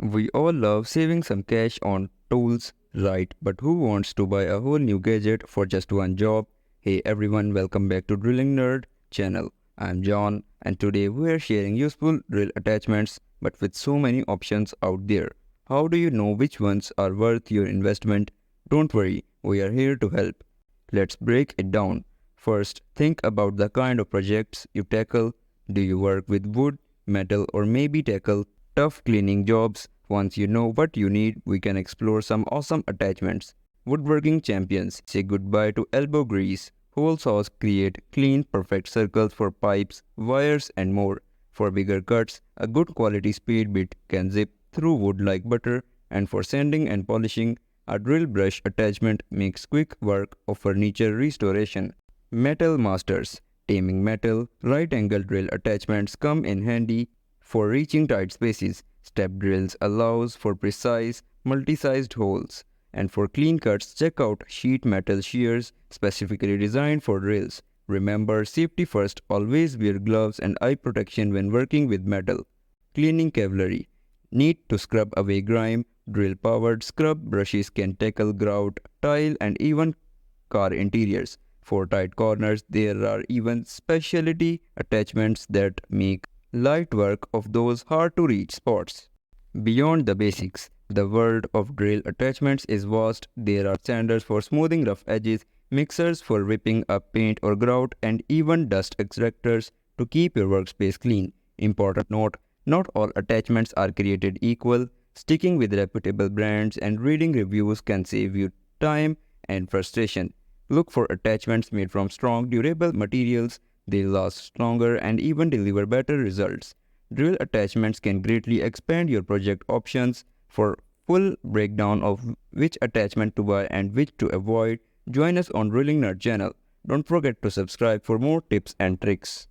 We all love saving some cash on tools, right? But who wants to buy a whole new gadget for just one job? Hey everyone, welcome back to Drilling Nerd channel. I'm John and today we are sharing useful drill attachments but with so many options out there. How do you know which ones are worth your investment? Don't worry, we are here to help. Let's break it down. First, think about the kind of projects you tackle. Do you work with wood, metal, or maybe tackle tough cleaning jobs? Once you know what you need, we can explore some awesome attachments. Woodworking Champions say goodbye to elbow grease. Hole saws create clean, perfect circles for pipes, wires, and more. For bigger cuts, a good quality speed bit can zip through wood like butter, and for sanding and polishing, a drill brush attachment makes quick work of furniture restoration. Metal Masters. Taming metal, right angle drill attachments come in handy for reaching tight spaces. Step drills allows for precise, multi-sized holes. And for clean cuts, check out sheet metal shears specifically designed for drills. Remember, safety first, always wear gloves and eye protection when working with metal. Cleaning Cavalry. Need to scrub away grime, drill-powered scrub brushes can tackle grout, tile and even car interiors. For tight corners, there are even specialty attachments that make light work of those hard-to-reach spots. Beyond the basics, the world of drill attachments is vast. There are sanders for smoothing rough edges, mixers for ripping up paint or grout, and even dust extractors to keep your workspace clean. Important note, not all attachments are created equal. Sticking with reputable brands and reading reviews can save you time and frustration. Look for attachments made from strong, durable materials. They last longer and even deliver better results. Drill attachments can greatly expand your project options. For full breakdown of which attachment to buy and which to avoid, join us on Drilling Nerd channel. Don't forget to subscribe for more tips and tricks.